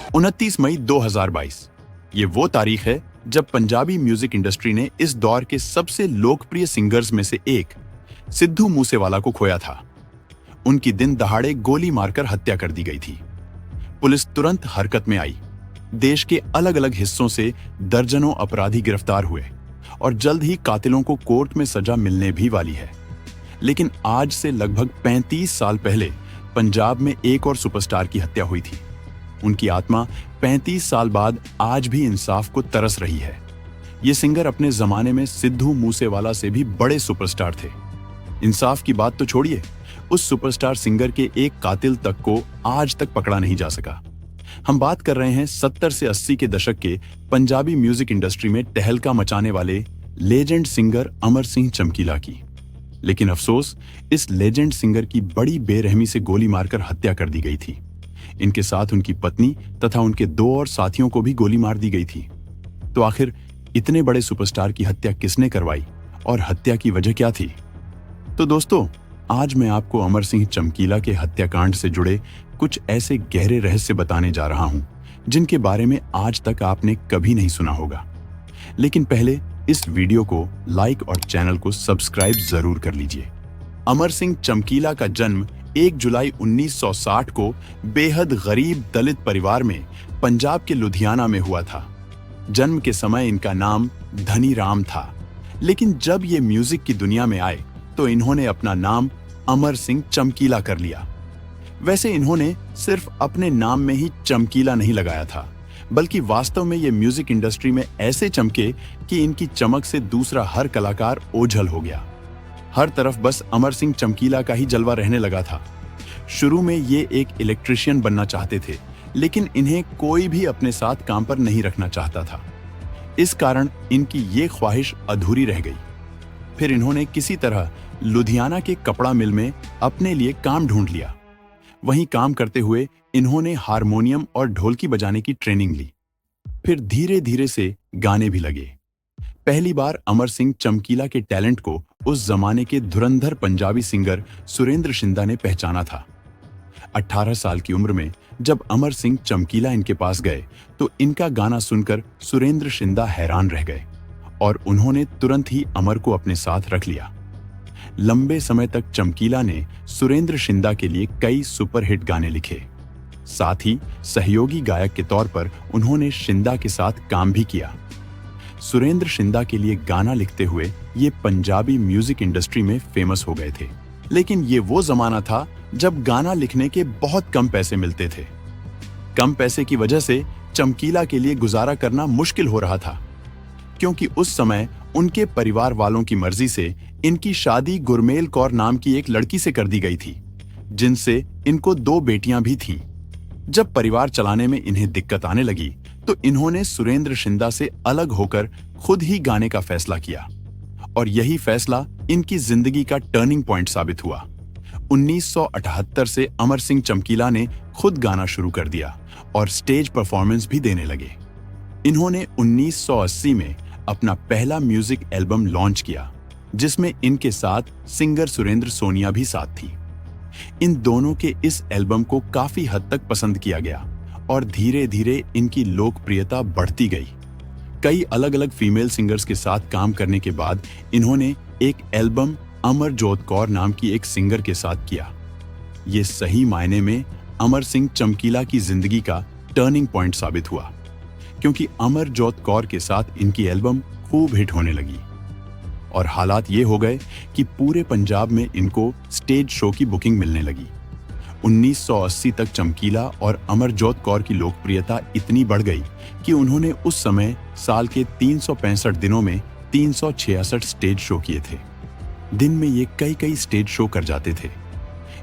29 मई 2022 ये वो तारीख है जब पंजाबी म्यूजिक इंडस्ट्री ने इस दौर के सबसे लोकप्रिय सिंगर्स में से एक सिद्धू मूसेवाला को खोया था। उनकी दिन दहाड़े गोली मारकर हत्या कर दी गई थी। पुलिस तुरंत हरकत में आई। देश के अलग अलग हिस्सों से दर्जनों अपराधी गिरफ्तार हुए और जल्द ही कातिलों को कोर्ट में सजा मिलने भी वाली है। लेकिन आज से लगभग 35 साल पहले पंजाब में एक और सुपरस्टार की हत्या हुई थी। उनकी आत्मा 35 साल बाद आज भी इंसाफ को तरस रही है। ये सिंगर अपने जमाने में सिद्धू मूसेवाला से भी बड़े सुपरस्टार थे। इंसाफ की बात तो छोड़िए, उस सुपरस्टार सिंगर के एक कातिल तक को आज तक पकड़ा नहीं जा सका। हम बात कर रहे हैं 70 से 80 के दशक के पंजाबी म्यूजिक इंडस्ट्री में तहलका मचाने वाले लेजेंड सिंगर अमर सिंह चमकीला की। लेकिन अफसोस, इस लेजेंड सिंगर की बड़ी बेरहमी से गोली मारकर हत्या कर दी गई थी। इनके साथ उनकी पत्नी तथा उनके 2 और साथियों को भी गोली मार दी गई थी। तो आखिर इतने बड़े सुपरस्टार की हत्या किसने करवाई और हत्या की वजह क्या थी? तो दोस्तों, आज मैं आपको अमर सिंह चमकीला के हत्याकांड से जुड़े कुछ ऐसे गहरे रहस्य बताने जा रहा हूं जिनके बारे में आज तक आपने कभी नहीं सुना होगा। लेकिन पहले इस वीडियो को लाइक और चैनल को सब्सक्राइब जरूर कर लीजिए। अमर सिंह चमकीला का जन्म 1 जुलाई 1960 को बेहद गरीब दलित परिवार में पंजाब के लुधियाना में हुआ था। जन्म के समय इनका नाम धनी राम था, लेकिन जब ये म्यूजिक की दुनिया में आए तो इन्होंने अपना नाम अमर सिंह चमकीला कर लिया। वैसे इन्होंने सिर्फ अपने नाम में ही चमकीला नहीं लगाया था, बल्कि वास्तव में ये म्यूजिक इंडस्ट्री में ऐसे चमके कि इनकी चमक से दूसरा हर कलाकार ओझल हो गया। हर तरफ बस अमर सिंह चमकीला का ही जलवा रहने लगा था। शुरू में ये एक इलेक्ट्रिशियन बनना चाहते थे, लेकिन इन्हें कोई भी अपने साथ काम पर नहीं रखना चाहता था। इस कारण इनकी ये ख्वाहिश अधूरी रह गई। फिर इन्होंने किसी तरह लुधियाना के कपड़ा मिल में अपने लिए काम ढूंढ लिया। वहीं काम करते हुए इन्होंने हारमोनियम और ढोलकी बजाने की ट्रेनिंग ली। फिर धीरे धीरे से गाने भी लगे। पहली बार अमर सिंह चमकीला के टैलेंट को उस जमाने के धुरंधर पंजाबी सिंगर सुरेंद्र शिंदा ने पहचाना था। 18 साल की उम्र में जब अमर सिंह चमकीला इनके पास गए तो इनका गाना सुनकर सुरेंद्र शिंदा हैरान रह गए और उन्होंने तुरंत ही अमर को अपने साथ रख लिया। लंबे समय तक चमकीला ने सुरेंद्र शिंदा के लिए कई सुपरहिट गाने लिखे। साथ ही सहयोगी गायक के तौर पर उन्होंने शिंदा के साथ काम भी किया। सुरेंद्र शिंदा के लिए गाना लिखते हुए ये पंजाबी म्यूजिक इंडस्ट्री में फेमस हो गए थे। लेकिन ये वो जमाना था जब गाना लिखने के बहुत कम पैसे मिलते थे। कम पैसे की वजह से चमकीला के लिए गुजारा करना मुश्किल हो रहा था, क्योंकि उस समय उनके परिवार वालों की मर्जी से इनकी शादी गुरमेल कौर नाम की एक लड़की से कर दी गई थी, जिनसे इनको 2 बेटियां भी थीं। जब परिवार चलाने में इन्हें दिक्कत आने लगी तो इन्होंने सुरेंद्र शिंदा से अलग होकर खुद ही गाने का फैसला किया और यही फैसला इनकी जिंदगी का टर्निंग पॉइंट साबित हुआ। 1978 से अमर सिंह चमकीला ने खुद गाना शुरू कर दिया और स्टेज परफॉर्मेंस भी देने लगे। इन्होंने 1980 में अपना पहला म्यूजिक एल्बम लॉन्च किया, जिसमें इनके साथ सिंगर सुरेंद्र सोनिया भी साथ थी। इन दोनों के इस एल्बम को काफी हद तक पसंद किया गया और धीरे धीरे इनकी लोकप्रियता बढ़ती गई। कई अलग अलग फीमेल सिंगर्स के साथ काम करने के बाद इन्होंने एक एल्बम अमरजोत कौर नाम की एक सिंगर के साथ किया। ये सही मायने में अमर सिंह चमकीला की जिंदगी का टर्निंग पॉइंट साबित हुआ, क्योंकि अमरजोत कौर के साथ इनकी एल्बम खूब हिट होने लगी और हालात ये हो गए कि पूरे पंजाब में इनको स्टेज शो की बुकिंग मिलने लगी। 1980 तक चमकीला और अमरजोत कौर की लोकप्रियता इतनी बढ़ गई कि उन्होंने उस समय साल के 365 दिनों में 366 स्टेज शो किए थे। दिन में ये कई स्टेज शो कर जाते थे।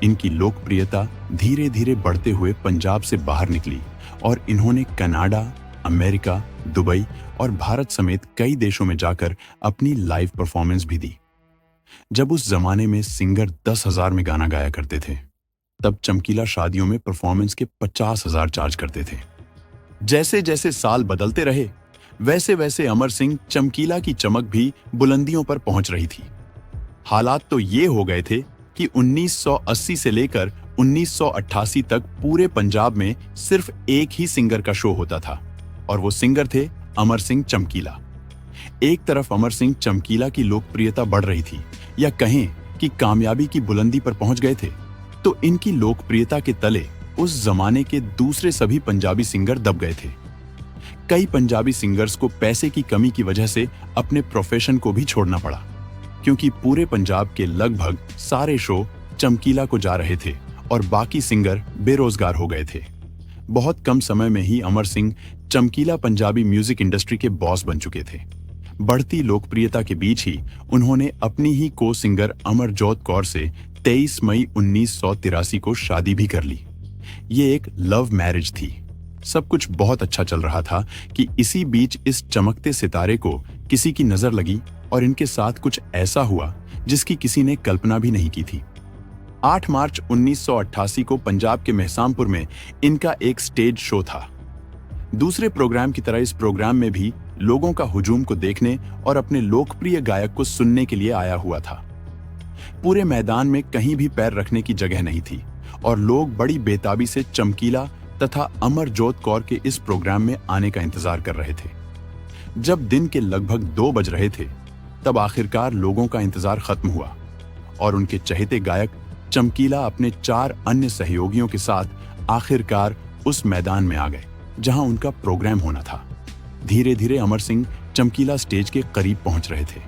इनकी लोकप्रियता धीरे धीरे बढ़ते हुए पंजाब से बाहर निकली और इन्होंने कनाडा, अमेरिका, दुबई और भारत समेत कई देशों में जाकर अपनी लाइव परफॉर्मेंस भी दी। जब उस जमाने में सिंगर 10,000 में गाना गाया करते थे, तब चमकीला शादियों में परफॉर्मेंस के 50,000 चार्ज करते थे। जैसे जैसे साल बदलते रहे, वैसे वैसे अमर सिंह चमकीला की चमक भी बुलंदियों पर पहुंच रही थी। हालात तो ये हो गए थे कि 1980 से लेकर 1988 तक पूरे पंजाब में सिर्फ एक ही सिंगर का शो होता था और वो सिंगर थे अमर सिंह चमकीला। एक तरफ अमर सिंह चमकीला की लोकप्रियता बढ़ रही थी या कहें कि कामयाबी की बुलंदी पर पहुंच गए थे, तो इनकी लोकप्रियता के तले उस जमाने के दूसरे सभी पंजाबी सिंगर दब गए थे। कई पंजाबी सिंगर्स को पैसे की कमी की वजह से अपने प्रोफेशन को भी छोड़ना पड़ा, क्योंकि पूरे पंजाब के लगभग सारे शो चमकीला को जा रहे थे और बाकी सिंगर बेरोजगार हो गए थे। बहुत कम समय में ही अमर सिंह चमकीला पंजाबी म्यूजिक इंडस्ट्री के बॉस बन चुके थे। बढ़ती लोकप्रियता के बीच ही उन्होंने अपनी ही को सिंगर अमरजोत कौर से 23 मई 1983 को शादी भी कर ली। ये एक लव मैरिज थी। सब कुछ बहुत अच्छा चल रहा था कि इसी बीच इस चमकते सितारे को किसी की नजर लगी और इनके साथ कुछ ऐसा हुआ जिसकी किसी ने कल्पना भी नहीं की थी। 8 मार्च 1988 को पंजाब के मेहसामपुर में इनका एक स्टेज शो था। दूसरे प्रोग्राम की तरह इस प्रोग्राम में भी लोगों का हुजूम को देखने और अपने लोकप्रिय गायक को सुनने के लिए आया हुआ था। पूरे मैदान में कहीं भी पैर रखने की जगह नहीं थी और लोग बड़ी बेताबी से चमकीला तथा अमरजोत कौर के इस प्रोग्राम में आने का इंतजार कर रहे थे। जब दिन के लगभग 2 बज रहे थे, तब आखिरकार लोगों का इंतजार खत्म हुआ और उनके चहेते गायक चमकीला अपने 4 अन्य सहयोगियों के साथ आखिरकार उस मैदान में आ गए जहां उनका प्रोग्राम होना था। धीरे धीरे अमर सिंह चमकीला स्टेज के करीब पहुंच रहे थे।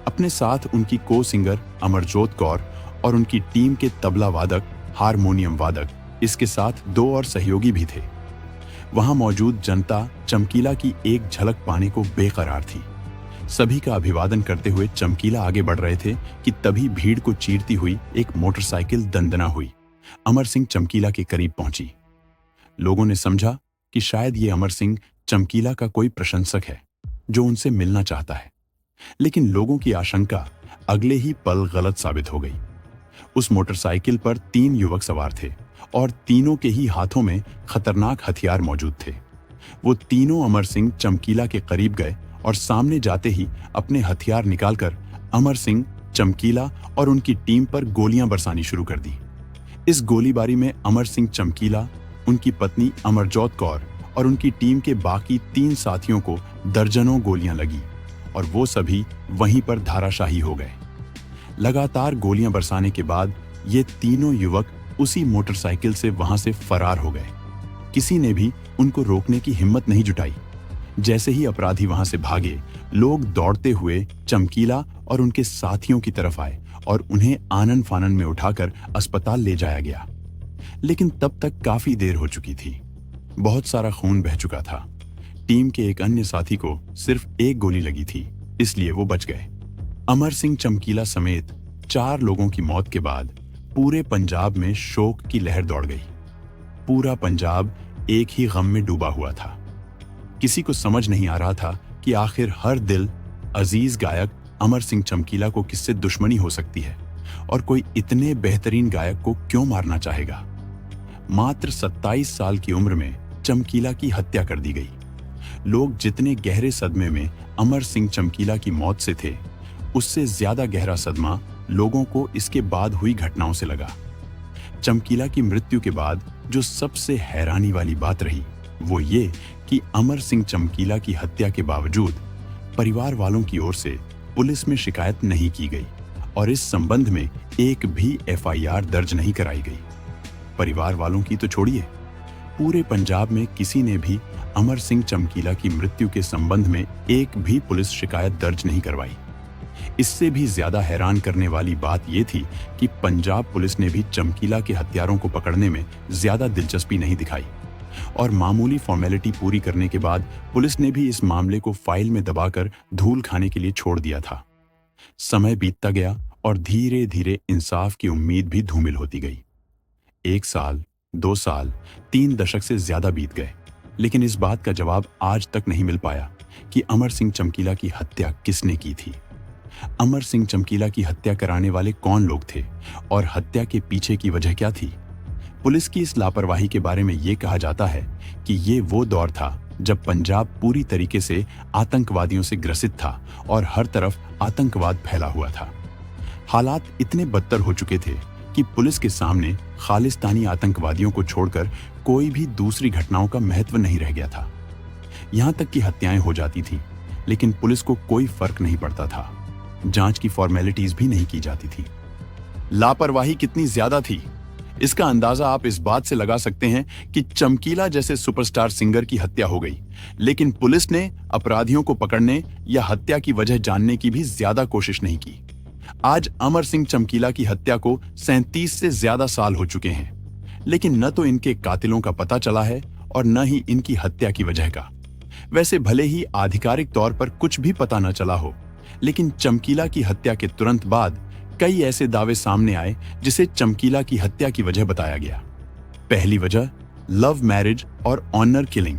अपने साथ उनकी को सिंगर अमरजोत कौर और उनकी टीम के तबला वादक, हारमोनियम वादक, इसके साथ 2 और सहयोगी भी थे। वहां मौजूद जनता चमकीला की एक झलक पाने को बेकरार थी। सभी का अभिवादन करते हुए चमकीला आगे बढ़ रहे थे कि तभी भीड़ को चीरती हुई एक मोटरसाइकिल दंदना हुई अमर सिंह चमकीला के करीब पहुंची। लोगों ने समझा कि शायद ये अमर सिंह चमकीला का कोई प्रशंसक है जो उनसे मिलना चाहता है, लेकिन लोगों की आशंका अगले ही पल गलत साबित हो गई। उस मोटरसाइकिल पर 3 युवक सवार थे और तीनों के ही हाथों में खतरनाक हथियार मौजूद थे। वो तीनों अमर सिंह चमकीला के करीब गए और सामने जाते ही अपने हथियार निकालकर अमर सिंह, चमकीला और उनकी टीम पर गोलियां बरसानी शुरू कर दी। इस गोलीबारी में अमर सिंह चमकीला, उनकी पत्नी अमरजोत कौर और उनकी टीम के बाकी 3 साथियों को दर्जनों गोलियां लगी और वो सभी वहीं पर धाराशाही हो गए। लगातार गोलियां बरसाने के बाद ये तीनों युवक उसी मोटरसाइकिल से वहां से फरार हो गए। किसी ने भी उनको रोकने की हिम्मत नहीं जुटाई। जैसे ही अपराधी वहां से भागे, लोग दौड़ते हुए चमकीला और उनके साथियों की तरफ आए और उन्हें आनन फानन में उठाकर अस्पताल ले जाया गया। लेकिन तब तक काफी देर हो चुकी थी। बहुत सारा खून बह चुका था। टीम के एक अन्य साथी को सिर्फ एक गोली लगी थी, इसलिए वो बच गए। अमर सिंह चमकीला समेत 4 लोगों की मौत के बाद पूरे पंजाब में शोक की लहर दौड़ गई। पूरा पंजाब एक ही गम में डूबा हुआ था। किसी को समझ नहीं आ रहा था कि आखिर हर दिल अजीज गायक अमर सिंह चमकीला को किससे दुश्मनी हो सकती है और कोई इतने बेहतरीन गायक को क्यों मारना चाहेगा। मात्र 27 साल की उम्र में चमकीला की हत्या कर दी गई। लोग जितने गहरे सदमे में अमर सिंह चमकीला की मौत से थे, उससे ज्यादा गहरा सदमा लोगों को इसके बाद हुई घटनाओं से लगा। चमकीला की मृत्यु के बाद जो सबसे हैरानी वाली बात रही वो ये कि अमर सिंह चमकीला की हत्या के बावजूद परिवार वालों की ओर से पुलिस में शिकायत नहीं की गई और इस संबंध में एक भी FIR दर्ज नहीं कराई गई। परिवार वालों की तो छोड़िए, पूरे पंजाब में किसी ने भी अमर सिंह चमकीला की मृत्यु के संबंध में एक भी पुलिस शिकायत दर्ज नहीं करवाई। इससे भी ज्यादा हैरान करने वाली बात यह थी कि पंजाब पुलिस ने भी चमकीला के हत्यारों को पकड़ने में ज्यादा दिलचस्पी नहीं दिखाई और मामूली फॉर्मेलिटी पूरी करने के बाद पुलिस ने भी इस मामले को फाइल में दबाकर धूल खाने के लिए छोड़ दिया था। समय बीतता गया और धीरे धीरे इंसाफ की उम्मीद भी धूमिल होती गई। 1 साल, 2 साल, 3 दशक से ज्यादा बीत गए, लेकिन इस बात का जवाब आज तक नहीं मिल पाया कि अमर सिंह चमकीला की हत्या किसने की थी। अमर सिंह चमकीला की हत्या कराने वाले कौन लोग थे और हत्या के पीछे की वजह क्या थी। पुलिस की इस लापरवाही के बारे में ये कहा जाता है कि ये वो दौर था जब पंजाब पूरी तरीके से आतंकवादियों से ग्रसित था और हर तरफ आतंकवाद फैला हुआ था। हालात इतने बदतर हो चुके थे कि पुलिस के सामने खालिस्तानी आतंकवादियों को छोड़कर कोई भी दूसरी घटनाओं का महत्व नहीं रह गया था। यहां तक कि हत्याएं हो जाती थी, लेकिन पुलिस को कोई फर्क नहीं पड़ता था। जांच की फॉर्मेलिटीज भी नहीं की जाती थी। लापरवाही कितनी ज्यादा थी, इसका अंदाजा आप इस बात से लगा सकते हैं कि चमकीला जैसे सुपरस्टार सिंगर की हत्या हो गई, लेकिन पुलिस ने अपराधियों को पकड़ने या हत्या की वजह जानने की भी ज्यादा कोशिश नहीं की। आज अमर सिंह चमकीला की हत्या को 37 से ज्यादा साल हो चुके हैं, लेकिन न तो इनके कातिलों का पता चला है और न ही इनकी हत्या की वजह का। वैसे भले ही आधिकारिक तौर पर कुछ भी पता न चला हो, लेकिन चमकीला की हत्या के तुरंत बाद कई ऐसे दावे सामने आए जिसे चमकीला की हत्या की वजह बताया गया। पहली वजह लव मैरिज और ऑनर किलिंग।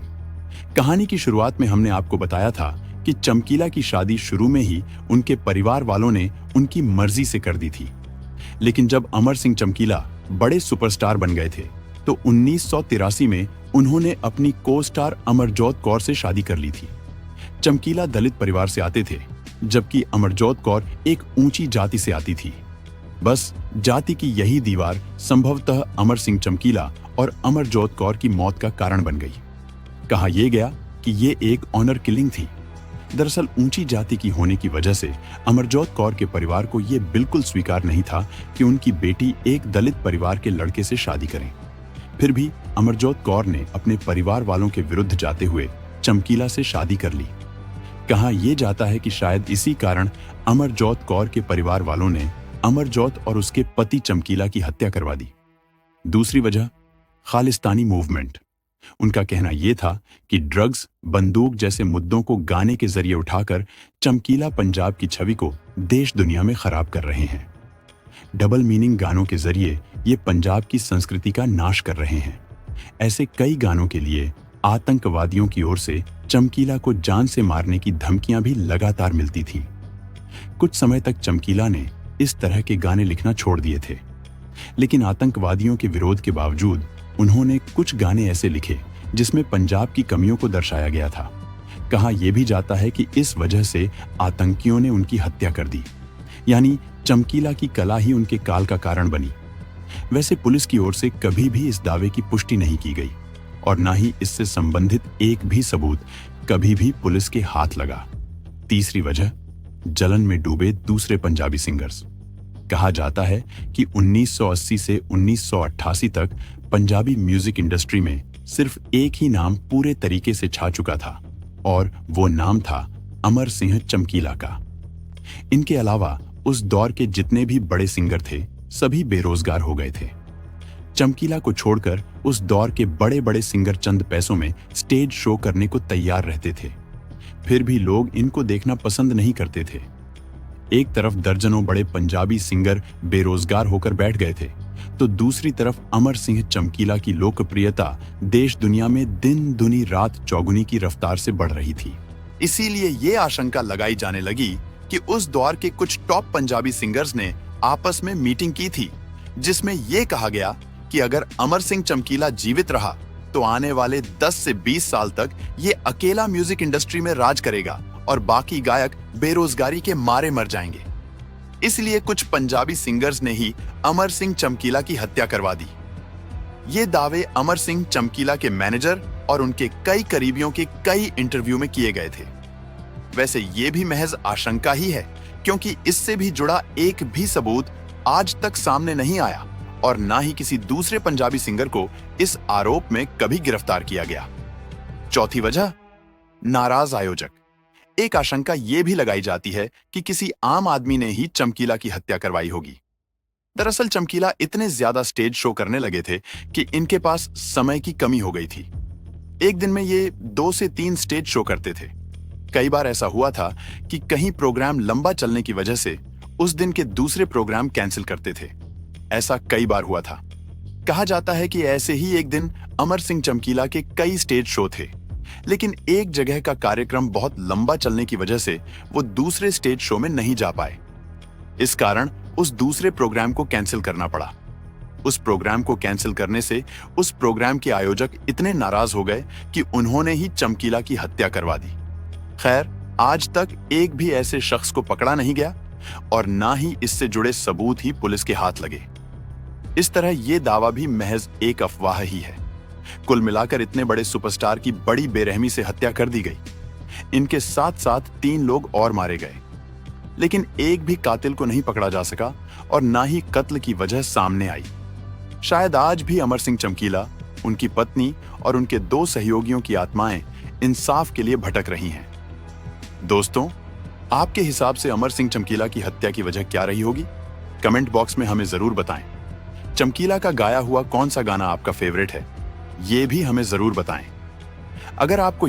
कहानी की शुरुआत में हमने आपको बताया था कि चमकीला की शादी शुरू में ही उनके परिवार वालों ने उनकी मर्जी से कर दी थी, लेकिन जब अमर सिंह चमकीला बड़े सुपरस्टार बन गए थे तो 1983 में उन्होंने अपनी को स्टार अमरजोत कौर से शादी कर ली थी। चमकीला दलित परिवार से आते थे, जबकि अमरजोत कौर एक ऊंची जाति से आती थी। बस जाति की यही दीवार संभवतः अमर सिंह चमकीला और अमरजोत कौर की मौत का कारण बन गई। कहा यह गया कि ये एक ऑनर किलिंग थी। दरअसल ऊंची जाति की होने की वजह से अमरजोत कौर के परिवार को यह बिल्कुल स्वीकार नहीं था कि उनकी बेटी एक दलित परिवार के लड़के से शादी करें। फिर भी अमरजोत कौर ने अपने परिवार वालों के विरुद्ध जाते हुए चमकीला से शादी कर ली। कहा यह जाता है कि शायद इसी कारण अमरजोत कौर के परिवार वालों ने अमरजोत और उसके पति चमकीला की हत्या करवा दी। दूसरी वजह खालिस्तानी मूवमेंट। उनका कहना यह था कि ड्रग्स, बंदूक जैसे मुद्दों को गाने के जरिए उठाकर चमकीला पंजाब की छवि को देश दुनिया में खराब कर रहे हैं। डबल मीनिंग गानों के जरिए ये पंजाब की संस्कृति का नाश कर रहे हैं। ऐसे कई गानों के लिए आतंकवादियों की ओर से चमकीला को जान से मारने की धमकियां भी लगातार मिलती थीं। कुछ समय तक चमकीला ने इस तरह के गाने लिखना छोड़ दिए थे, लेकिन आतंकवादियों के विरोध के बावजूद उन्होंने कुछ गाने ऐसे लिखे जिसमें पंजाब की कमियों को दर्शाया गया था। कहा यह भी जाता है कि इस वजह से आतंकियों ने उनकी हत्या कर दी, यानी चमकीला की कला ही उनके काल का कारण बनी। वैसे पुलिस की ओर से कभी भी इस दावे की पुष्टि नहीं की गई और न ही इससे संबंधित एक भी सबूत कभी भी पुलिस के हाथ लगा। तीसरी वजह जलन में डूबे दूसरे पंजाबी सिंगर्स। कहा जाता है कि 1980 से 1988 तक पंजाबी म्यूजिक इंडस्ट्री में सिर्फ एक ही नाम पूरे तरीके से छा चुका था और वो नाम था अमर सिंह चमकीला का। इनके अलावा उस दौर के जितने भी बड़े सिंगर थे सभी बेरोजगार हो गए थे। चमकीला को छोड़कर उस दौर के बड़े बड़े सिंगर चंद पैसों में स्टेज शो करने को तैयार रहते थे, फिर भी लोग इनको देखना पसंद नहीं करते थे। एक तरफ दर्जनों बड़े पंजाबी सिंगर बेरोजगार होकर बैठ गए थे, तो दूसरी तरफ अमर सिंह चमकीला की लोकप्रियता देश दुनिया में दिन दुनी रात चौगुनी की रफ्तार से बढ़ रही थी। इसीलिए ये आशंका लगाई जाने लगी कि उस दौर के कुछ टॉप पंजाबी सिंगर्स ने आपस में मीटिंग की थी, जिसमें यह कहा गया कि अगर अमर सिंह चमकीला जीवित रहा तो आने वाले 10 से 20 साल तक ये अकेला म्यूजिक इंडस्ट्री में राज करेगा और बाकी गायक बेरोजगारी के मारे मर जाएंगे। इसलिए कुछ पंजाबी सिंगर्स ने ही अमर सिंह चमकीला की हत्या करवा दी। ये दावे अमर सिंह चमकीला के मैनेजर और उनके कई करीबियों के कई इंटरव्यू में किए गए थे। वैसे ये भी महज आशंका ही है, क्योंकि इससे भी जुड़ा एक भी सबूत आज तक सामने नहीं आया और ना ही किसी दूसरे पंजाबी सिंगर को इस आरोप में कभी गिरफ्तार किया गया। चौथी वजह नाराज आयोजक। एक आशंका यह भी लगाई जाती है कि किसी आम आदमी ने ही चमकीला की हत्या करवाई होगी। दरअसल चमकीला इतने ज्यादा स्टेज शो करने लगे थे कि इनके पास समय की कमी हो गई थी। एक दिन में ये 2 से 3 स्टेज शो करते थे। कई बार ऐसा हुआ था कि कहीं प्रोग्राम लंबा चलने की वजह से उस दिन के दूसरे प्रोग्राम कैंसिल करते थे। ऐसा कई बार हुआ था। कहा जाता है कि ऐसे ही एक दिन अमर सिंह चमकीला के कई स्टेज शो थे, लेकिन एक जगह का कार्यक्रम बहुत लंबा चलने की वजह से वो दूसरे स्टेज शो में नहीं जा पाए। इस कारण उस दूसरे प्रोग्राम को कैंसिल करना पड़ा। उस प्रोग्राम को कैंसिल करने से उस प्रोग्राम के आयोजक इतने नाराज हो गए कि उन्होंने ही चमकीला की हत्या करवा दी। खैर, आज तक एक भी ऐसे शख्स को पकड़ा नहीं गया और ना ही इससे जुड़े सबूत ही पुलिस के हाथ लगे। इस तरह ये दावा भी महज एक अफवाह ही है। कुल मिलाकर इतने बड़े सुपरस्टार की बड़ी बेरहमी से हत्या कर दी गई। इनके साथ साथ 3 लोग और मारे गए, लेकिन एक भी कातिल को नहीं पकड़ा जा सका और ना ही कत्ल की वजह सामने आई। शायद आज भी अमर सिंह चमकीला, उनकी पत्नी और उनके 2 सहयोगियों की आत्माएं इंसाफ के लिए भटक रही हैं। दोस्तों, आपके हिसाब से अमर सिंह चमकीला की हत्या की वजह क्या रही होगी? कमेंट बॉक्स में हमें जरूर बताएं। चमकीला का गाया हुआ कौन सा गाना आपका फेवरेट है? ये भी हमें जरूर बताएं। अगर आपको